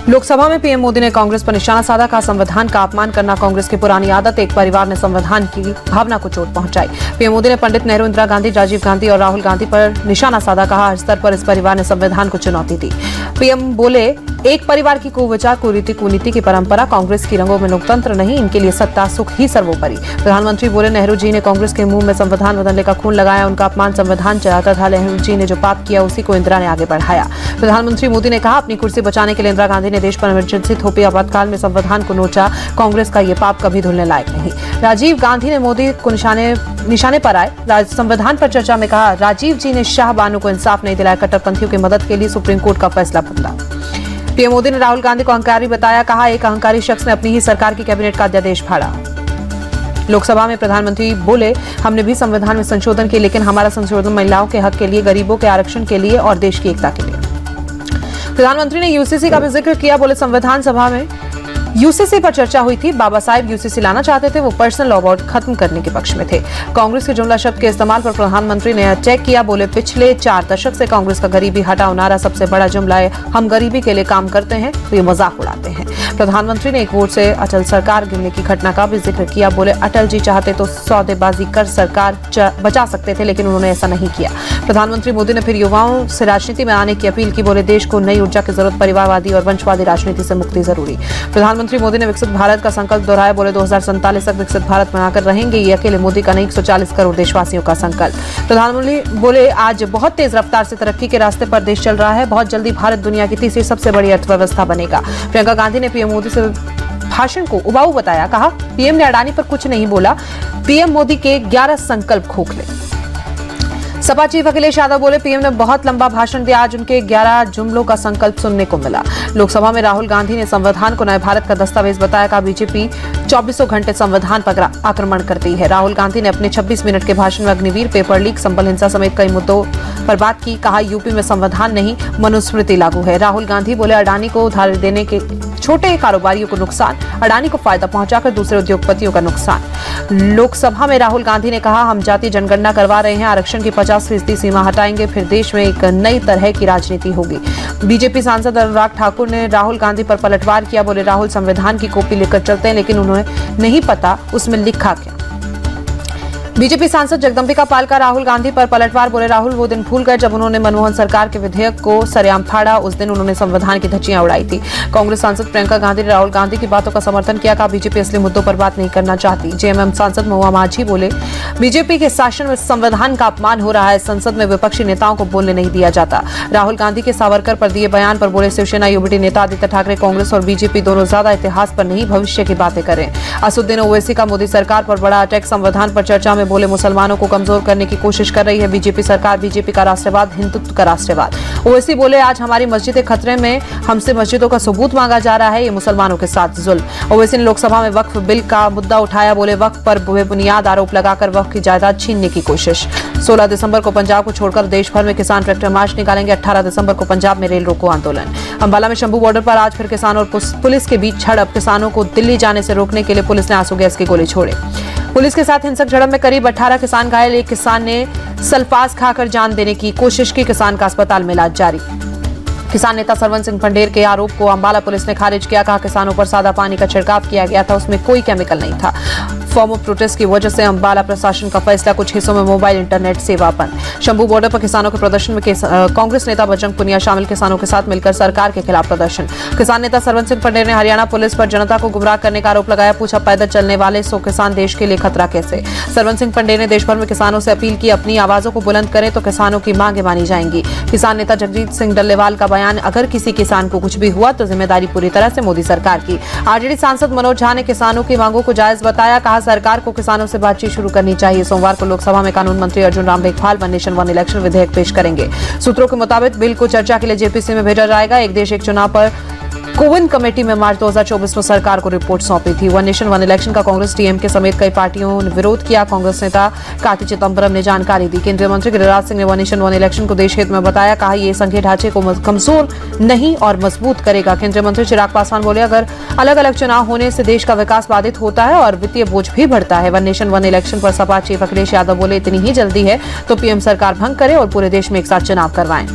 लोकसभा में पीएम मोदी ने कांग्रेस पर निशाना साधा, कहा संविधान का अपमान करना कांग्रेस की पुरानी आदत, एक परिवार ने संविधान की भावना को चोट पहुंचाई। पीएम मोदी ने पंडित नेहरू, इंदिरा गांधी, राजीव गांधी और राहुल गांधी पर निशाना साधा, कहा हर स्तर पर इस परिवार ने संविधान को चुनौती दी। पीएम बोले एक परिवार की कुविचार, कुरीति, कुनीति की परंपरा, कांग्रेस की रंगों में लोकतंत्र नहीं, इनके लिए सत्ता सुख ही सर्वोपरि। प्रधानमंत्री बोले नेहरू जी ने कांग्रेस के मुंह में संविधान बदलने का खून लगाया, उनका अपमान संविधान चाहता था, नेहरू जी ने जो पाप किया उसी को इंदिरा ने आगे बढ़ाया। प्रधानमंत्री मोदी ने कहा अपनी कुर्सी बचाने के लिए इंदिरा गांधी ने देश पर इमरजेंसी थोपी, आपातकाल में संविधान को नोचा, कांग्रेस का ये पाप कभी धुलने लायक नहीं। राजीव गांधी ने मोदी को निशाने पर आए संविधान पर चर्चा में कहा राजीव जी ने शाह बानो को इंसाफ नहीं दिलाया, कट्टरपंथियों की मदद के लिए सुप्रीम कोर्ट का फैसला बदला। पीएम मोदी ने राहुल गांधी को अहंकारी बताया, कहा एक अहंकारी शख्स ने अपनी ही सरकार की कैबिनेट का अध्यादेश फाड़ा। लोकसभा में प्रधानमंत्री बोले हमने भी संविधान में संशोधन किए, लेकिन हमारा संशोधन महिलाओं के हक के लिए, गरीबों के आरक्षण के लिए और देश की एकता के लिए। प्रधानमंत्री ने यूसीसी का भी जिक्र किया, बोले संविधान सभा में यूसीसी पर चर्चा हुई थी, बाबा साहेब यूसीसी लाना चाहते थे, वो पर्सनल लॉ बोर्ड खत्म करने के पक्ष में थे। कांग्रेस के जुमला शब्द के इस्तेमाल पर प्रधानमंत्री ने चेक किया, बोले पिछले 4 दशक से कांग्रेस का गरीबी हटाओ नारा सबसे बड़ा जुमला है, हम गरीबी के लिए काम करते हैं, तो ये मजाक उड़ाते हैं। प्रधानमंत्री ने एक वोट से अटल सरकार गिरने की घटना का भी जिक्र किया, बोले अटल जी चाहते तो सौदेबाजी कर सरकार बचा सकते थे, लेकिन उन्होंने ऐसा नहीं किया। प्रधानमंत्री मोदी ने फिर युवाओं से राजनीति में आने की अपील की, बोले देश को नई ऊर्जा की जरूरत, परिवारवादी और वंशवादी राजनीति से मुक्ति जरूरी। प्रधानमंत्री मोदी ने विकसित भारत का संकल्प दोहराया, बोले 2047 तक विकसित भारत बनाकर रहेंगे, ये अकेले मोदी का नहीं 140 करोड़ देशवासियों का संकल्प। प्रधानमंत्री बोले आज बहुत तेज रफ्तार से तरक्की के रास्ते पर देश चल रहा है, बहुत जल्दी भारत दुनिया की तीसरी सबसे बड़ी अर्थव्यवस्था बनेगा। प्रियंका गांधी ने पीएम मोदी से भाषण को उबाऊ बताया, कहा पीएम ने अडानी पर कुछ नहीं बोला, पीएम मोदी के 11 संकल्प खोखले। सपा चीफ अखिलेश यादव बोले पीएम ने बहुत लंबा भाषण दिया, आज उनके 11 जुमलों का संकल्प सुनने को मिला। लोकसभा में राहुल गांधी ने संविधान को नए भारत का दस्तावेज बताया, कहा बीजेपी 24 घंटे संविधान पर आक्रमण करती है। राहुल गांधी ने अपने 26 मिनट के भाषण में अग्निवीर, पेपर लीक, संबल हिंसा समेत कई मुद्दों पर बात की, कहा यूपी में संविधान नहीं मनुस्मृति लागू है। राहुल गांधी बोले अडानी को उधार देने के छोटे कारोबारियों को नुकसान, अडानी को फायदा पहुंचाकर दूसरे उद्योगपतियों का नुकसान। लोकसभा में राहुल गांधी ने कहा हम जाति जनगणना करवा रहे हैं, आरक्षण की 50% सीमा हटाएंगे, फिर देश में एक नई तरह की राजनीति होगी। बीजेपी सांसद अनुराग ठाकुर ने राहुल गांधी पर पलटवार किया, बोले राहुल संविधान की कॉपी लेकर चलते हैं, लेकिन उन्हें नहीं पता उसमें लिखा क्या। बीजेपी सांसद जगदंबिका पाल का राहुल गांधी पर पलटवार, बोले राहुल वो दिन भूल गए जब उन्होंने मनमोहन सरकार के विधेयक को सरेआम फाड़ा, उस दिन उन्होंने संविधान की धज्जियां उड़ाई थी। कांग्रेस सांसद प्रियंका गांधी ने राहुल गांधी की बातों का समर्थन किया, कहा बीजेपी असली मुद्दों पर बात नहीं करना चाहती। जेएमएम सांसद महुआ माझी बोले बीजेपी के शासन में संविधान का अपमान हो रहा है, संसद में विपक्षी नेताओं को बोलने नहीं दिया जाता। राहुल गांधी के सावरकर पर दिए बयान पर बोले शिवसेना यूबीटी नेता आदित्य ठाकरे कांग्रेस और बीजेपी दोनों ज्यादा इतिहास पर नहीं भविष्य की बातें करें। असुद्दीन ओवैसी का मोदी सरकार पर बड़ा अटैक, संविधान पर चर्चा में बोले मुसलमानों को कमजोर करने की कोशिश कर रही है बीजेपी सरकार, बीजेपी का राष्ट्रवाद हिंदुत्व का राष्ट्रवाद। ओवैसी बोले आज हमारी मस्जिदें खतरे में, हमसे मस्जिदों का सबूत मांगा जा रहा है, ये मुसलमानों के साथ जुल्म। ओवैसी ने लोकसभा में वक्फ बिल का मुद्दा उठाया, बोले वक्फ पर बेबुनियाद आरोप लगाकर वक्फ की जायदाद छीनने की कोशिश। 16 दिसंबर को पंजाब को छोड़कर देश भर में किसान ट्रैक्टर मार्च निकालेंगे, 18 दिसंबर को पंजाब में रेल रोको आंदोलन। अंबाला में शंभू बॉर्डर पर आज फिर किसानों और पुलिस के बीच झड़प, किसानों को दिल्ली जाने से रोकने के लिए पुलिस ने आंसू गैस की गोली छोड़े। पुलिस के साथ हिंसक झड़प में करीब 18 किसान घायल, एक किसान ने सल्फास खाकर जान देने की कोशिश की, किसान का अस्पताल में इलाज जारी। किसान नेता सरवन सिंह पंडेर के आरोप को अंबाला पुलिस ने खारिज किया, कहा किसानों पर सादा पानी का छिड़काव किया गया था, उसमें कोई केमिकल नहीं था। फॉर्म ऑफ प्रोटेस्ट की वजह से अंबाला प्रशासन का फैसला, कुछ हिस्सों में मोबाइल इंटरनेट सेवा बंद। शंभू बॉर्डर पर किसानों के प्रदर्शन में कांग्रेस नेता बजरंग पुनिया शामिल, किसानों के साथ मिलकर सरकार के खिलाफ प्रदर्शन। किसान नेता सरवन सिंह पंडेर ने हरियाणा पुलिस पर जनता को गुमराह करने का आरोप लगाया, पूछा पैदल चलने वाले 100 किसान देश के लिए खतरा कैसे। सरवन सिंह पंडेर ने देश भर में किसानों से अपील की अपनी आवाजों को बुलंद करें तो किसानों की मांगे मानी जाएंगी। किसान नेता जगजीत सिंह डल्लेवाल का बयान, अगर किसी किसान को कुछ भी हुआ तो जिम्मेदारी पूरी तरह से मोदी सरकार की। आरजेडी सांसद मनोज झा ने किसानों की मांगों को जायज बताया, कहा सरकार को किसानों से बातचीत शुरू करनी चाहिए। सोमवार को लोकसभा में कानून मंत्री Arjun Ram Meghwal one nation one election विधेयक पेश करेंगे। सूत्रों के मुताबिक बिल को चर्चा के लिए जेपीसी में भेजा जाएगा। एक देश एक चुनाव पर कोविन कमेटी में मार्च 2024 में सरकार को रिपोर्ट सौंपी थी। वन नेशन वन इलेक्शन का कांग्रेस, टीएमके समेत कई पार्टियों ने विरोध किया। कांग्रेस नेता कार्ति चिदंबरम ने जानकारी दी। केंद्रीय मंत्री गिरिराज सिंह ने वन नेशन वन इलेक्शन को देश हित में बताया, कहा यह संघीय ढांचे को कमजोर नहीं और मजबूत करेगा। केंद्रीय मंत्री चिराग पासवान बोले अगर अलग अलग चुनाव होने से देश का विकास बाधित होता है और वित्तीय बोझ भी बढ़ता है। वन नेशन वन इलेक्शन पर सपा चीफ अखिलेश यादव बोले इतनी ही जल्दी है तो पीएम सरकार भंग करे और पूरे देश में एक साथ चुनाव करवाएं।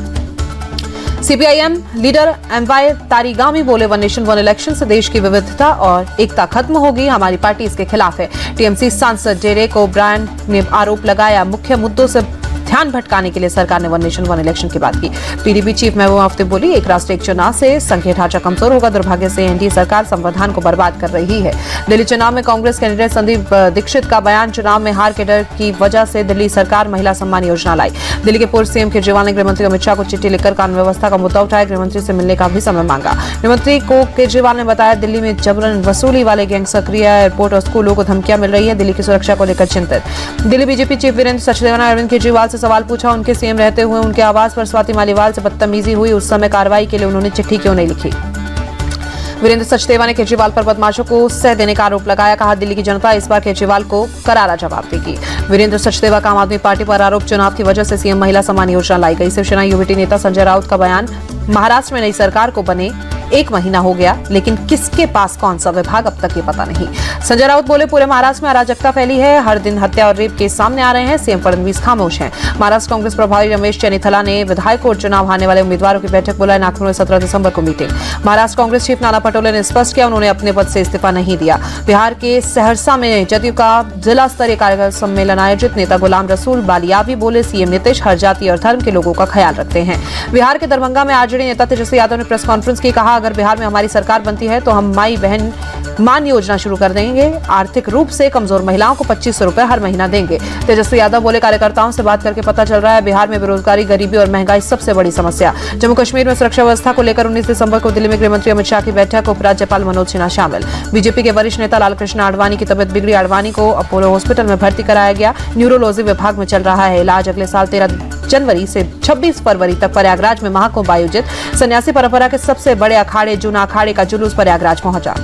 सीपीआईएम लीडर एमवाई तारिगामी बोले, वन नेशन वन इलेक्शन से देश की विविधता और एकता खत्म होगी, हमारी पार्टी इसके खिलाफ है। टीएमसी सांसद डेरेक ओब्रायन ने आरोप लगाया, मुख्य मुद्दों से ध्यान भटकाने के लिए सरकार ने वन नेशन वन इलेक्शन की बात की। पीडीपी चीफ महबूबा मुफ्ती बोली, एक राष्ट्र एक चुनाव से संघीय ढांचा कमजोर होगा, दुर्भाग्य से एनडीए सरकार संविधान को बर्बाद कर रही है। दिल्ली चुनाव में कांग्रेस कैंडिडेट संदीप दीक्षित का बयान, चुनाव में हार के डर की वजह से दिल्ली सरकार महिला सम्मान योजना लाई। दिल्ली के पूर्व सीएम केजरीवाल ने गृहमंत्री अमित शाह को चिट्ठी लिखकर कानून व्यवस्था का मुद्दा उठाया, गृहमंत्री से मिलने का भी समय मांगा। गृहमंत्री को केजरीवाल ने बताया, दिल्ली में जबरन वसूली वाले गैंग सक्रिय, एयरपोर्ट और स्कूलों को धमकियां मिल रही है, दिल्ली की सुरक्षा को लेकर चिंतित। दिल्ली बीजेपी चीफ वीरेंद्र सचदेवा ने अरविंद केजरीवाल से सवाल पूछा, उनके सीएम रहते हुए उनके आवास पर स्वाति मालीवाल से बदतमीजी हुई, उस समय कार्रवाई के लिए उन्होंने चिट्ठी क्यों नहीं लिखी। वीरेंद्र सचदेवा ने केजरीवाल पर बदमाशों को सह देने का आरोप लगाया, कहा दिल्ली की जनता इस बार केजरीवाल को करारा जवाब देगी। वीरेंद्र सचदेवा का आम आदमी पार्टी पर आरोप, चुनाव की वजह से सीएम महिला सम्मान योजना लाई गई। शिवसेना यूबीटी नेता संजय राउत का बयान, महाराष्ट्र में नई सरकार को बने 1 महीना हो गया, लेकिन किसके पास कौन सा विभाग अब तक ये पता नहीं। संजय राउत बोले, पूरे महाराष्ट्र में अराजकता फैली है, हर दिन हत्या और रेप केस सामने आ रहे हैं, सीएम फडणवीस खामोश हैं। महाराष्ट्र कांग्रेस प्रभारी रमेश चेन्नीथला ने विधायकों और चुनाव हारने वाले उम्मीदवारों की बैठक बुलाई, नागपुर में 17 दिसंबर को मीटिंग। महाराष्ट्र कांग्रेस चीफ नाना पटोले ने स्पष्ट किया, उन्होंने अपने पद से इस्तीफा नहीं दिया। बिहार के सहरसा में जदयू का जिला स्तरीय कार्यक्रम सम्मेलन आयोजित, नेता गुलाम रसूल बालियावी बोले, सीएम नीतीश हर जाति और धर्म के लोगों का ख्याल रखते हैं। बिहार के दरभंगा में आरजेडी नेता तेजस्वी यादव ने प्रेस कॉन्फ्रेंस की, कहा अगर बिहार में हमारी सरकार बनती है तो हम माई बहन मान योजना शुरू कर देंगे, आर्थिक रूप से कमजोर महिलाओं को 2500 रुपए हर महीना देंगे। तेजस्वी यादव बोले, कार्यकर्ताओं से बात करके पता चल रहा है बिहार में बेरोजगारी, गरीबी और महंगाई सबसे बड़ी समस्या। जम्मू कश्मीर में सुरक्षा व्यवस्था को लेकर 19 दिसंबर को दिल्ली में गृहमंत्री अमित शाह की बैठक, उपराज्यपाल मनोज सिन्हा शामिल। बीजेपी के वरिष्ठ नेता लालकृष्ण आडवाणी की तबियत बिगड़ी, आडवाणी को अपोलो हॉस्पिटल में भर्ती कराया गया, न्यूरोलॉजी विभाग में चल रहा है इलाज। अगले साल 13 जनवरी से 26 फरवरी तक प्रयागराज में महाकुंभ आयोजित, सन्यासी परंपरा के सबसे बड़े अखाड़े जूना अखाड़े का जुलूस प्रयागराज पहुंचा।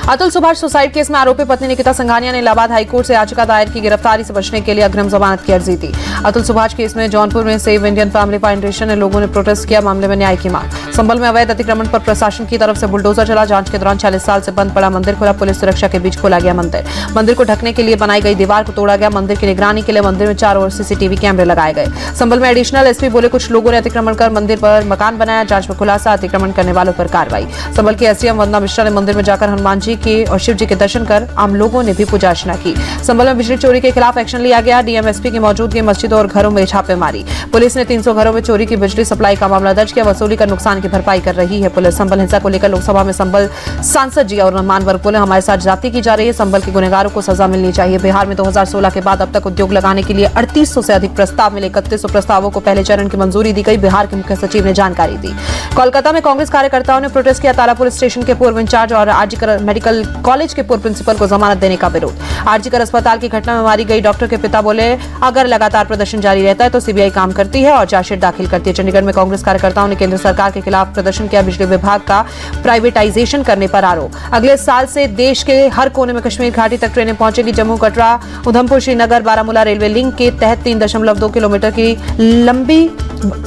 अतुल सुभाष सुसाइड केस में आरोपी पत्नी निकिता संघानिया ने इलाहाबाद हाईकोर्ट से याचिका दायर की, गिरफ्तारी से बचने के लिए अग्रिम जमानत की अर्जी दी। अतुल सुभाष केस में जौनपुर में सेव इंडियन फैमिली फाउंडेशन ने लोगों ने प्रोटेस्ट किया, मामले में न्याय की मांग। संभल में अवैध अतिक्रमण पर प्रशासन की तरफ से बुलडोजर चला, जांच के दौरान 40 साल से बंद पड़ा मंदिर खुला, पुलिस सुरक्षा के बीच खोला गया मंदिर। मंदिर को ढकने के लिए बनाई गई दीवार को तोड़ा गया, मंदिर की निगरानी के लिए मंदिर में चारों ओर सीसीटीवी कैमरे लगाए गए। संभल में एडिशनल एसपी बोले, कुछ लोगों ने अतिक्रमण कर मंदिर पर मकान बनाया, जांच में खुलासा, अतिक्रमण करने वालों पर कार्रवाई। संभल के एसडीएम वंदना मिश्रा ने मंदिर में जाकर हनुमान जी के और शिव जी के दर्शन कर आम लोगों ने भी पूजा अर्चना की। संभल में बिजली चोरी के खिलाफ एक्शन लिया गया, डीएमएसपी की मौजूदगी मस्जिदों और घरों में छापेमारी। पुलिस ने 300 घरों में चोरी की बिजली सप्लाई का मामला दर्ज किया, वसूली कर नुकसान की भरपाई कर रही है पुलिस। संभल हिंसा को लेकर लोकसभा में संभल सांसद जी और रहमान वर्ग बोले, हमारे साथ जाति की जा रही है, संभल के गुनहगारों को सजा मिलनी चाहिए। बिहार में 2016 के बाद अब तक उद्योग लगाने के लिए 3800 से अधिक प्रस्ताव मिले, 3100 प्रस्तावों को पहले चरण की मंजूरी दी गई, बिहार के मुख्य सचिव ने जानकारी दी। कोलकाता में कांग्रेस कार्यकर्ताओं ने प्रोटेस्ट किया, तारापुर स्टेशन के पूर्व इंचार्ज और आरजीकर मेडिकल कॉलेज के पूर्व प्रिंसिपल को जमानत देने का विरोध। आरजीकर अस्पताल की घटना में मारी गई डॉक्टर के पिता बोले, अगर लगातार प्रदर्शन जारी रहता है तो सीबीआई काम करती है और चार्जशीट दाखिल करती है। चंडीगढ़ में कांग्रेस कार्यकर्ताओं ने केंद्र सरकार के खिलाफ प्रदर्शन किया, बिजली विभाग का प्राइवेटाइजेशन करने पर आरोप। अगले साल से देश के हर कोने में कश्मीर घाटी तक ट्रेनें पहुंचेगी, जम्मू कटरा उधमपुर श्रीनगर बारामूला रेलवे लिंक के तहत 3.2 किलोमीटर की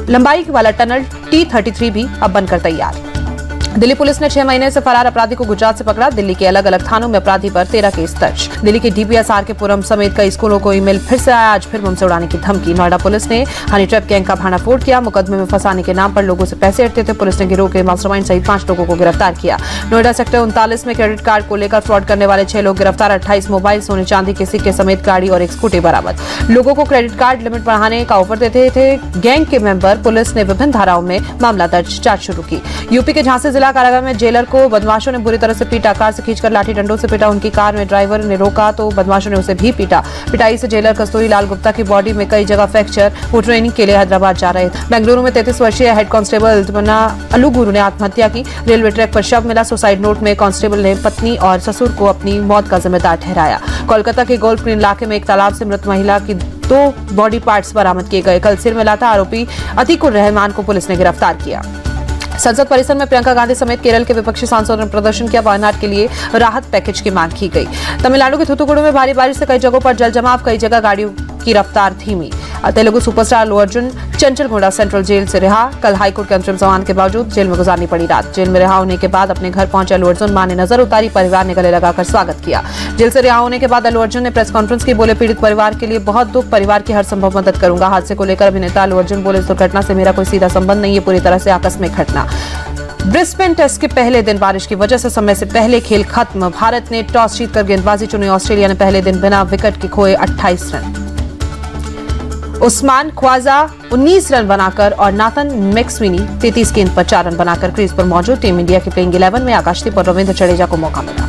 लंबाई वाला टनल T33 भी अब बनकर तैयार। दिल्ली पुलिस ने 6 महीने से फरार अपराधी को गुजरात से पकड़ा, दिल्ली के अलग अलग थानों में अपराधी पर 13 केस दर्ज। दिल्ली के डीपीएसआर के पुरम समेत कई स्कूलों को ईमेल फिर से आया, आज फिर बम से उड़ाने की धमकी। नोएडा पुलिस ने हनी ट्रैप गैंग का भांडाफोड़ किया, मुकदमे में फंसाने के नाम पर लोगों से पैसे हटते थे, पुलिस ने गिरोह के मास्टरमाइंड सहित 5 लोगों को गिरफ्तार किया। नोएडा सेक्टर 39 में क्रेडिट कार्ड को लेकर फ्रॉड करने वाले 6 लोग गिरफ्तार, 28 मोबाइल, सोने चांदी के सिक्के समेत गाड़ी और एक स्कूटी बरामद। लोगों को क्रेडिट कार्ड लिमिट बढ़ाने का ऑफर देते थे गैंग के मेंबर, पुलिस ने विभिन्न धाराओं में मामला दर्ज, जांच शुरू की। यूपी के झांसी जिला कारागार में जेलर को बदमाशों ने बुरी तरह से पीटा, कार से खींचकर लाठी डंडों से पीटा, उनकी कार में ड्राइवर ने रोका तो बदमाशों ने उसे भी पीटा। पिटाई से जेलर कस्तूरी लाल गुप्ता की बॉडी में कई जगह फ्रैक्चर, वो ट्रेनिंग के लिए हैदराबाद जा रहे थे। बेंगलुरु में 33 वर्षीय हेड कांस्टेबल तमन्ना अलुगुरु ने आत्महत्या की, रेलवे ट्रैक पर शव मिला, सुसाइड नोट में कांस्टेबल ने पत्नी और ससुर को अपनी मौत का जिम्मेदार ठहराया। कोलकाता के गोल्फ ग्रीन इलाके में एक तालाब से मृत महिला की 2 बॉडी पार्ट्स बरामद किए गए। कल सिर मिला था आरोपी अतीकुर रहमान को पुलिस ने गिरफ्तार किया। संसद परिसर में प्रियंका गांधी समेत केरल के विपक्षी सांसदों ने प्रदर्शन किया, वायनाड के लिए राहत पैकेज की मांग की गई। तमिलनाडु के थूथुकुडी में भारी बारिश से कई जगहों पर जल जमाव, कई जगह गाड़ियों की रफ्तार धीमी। Telugu superstar Allu Arjun Chanchalguda central jail से रिहा। कल हाईकोर्ट के अंतरिम जमानत के बावजूद जेल में गुजारनी पड़ी रात। जेल में रिहा होने के बाद अपने घर पहुंचे अल्लू अर्जुन, मां ने नजर उतारी, परिवार ने गले लगाकर स्वागत किया। जेल से रिहा होने के बाद अल्लू अर्जुन ने प्रेस कॉन्फ्रेंस की, बोले पीड़ित परिवार के लिए बहुत दुख, परिवार की हर संभव मदद करूंगा। हादसे को लेकर अभिनेता अल्लू अर्जुन बोले, इस दुर्घटना से मेरा कोई सीधा संबंध नहीं है, पूरी तरह से आकस्मिक घटना। ब्रिस्बेन टेस्ट के पहले दिन बारिश की वजह से समय से पहले खेल खत्म। भारत ने टॉस जीतकर गेंदबाजी चुनी। ऑस्ट्रेलिया ने पहले दिन बिना विकेट के खोए 28 रन। उस्मान ख्वाजा 19 रन बनाकर और नाथन मैक्सवेनी 33 गेंद पर 4 रन बनाकर क्रीज पर मौजूद। टीम इंडिया की प्लेइंग 11 में आकाशदीप और रविंद्र जडेजा को मौका मिला।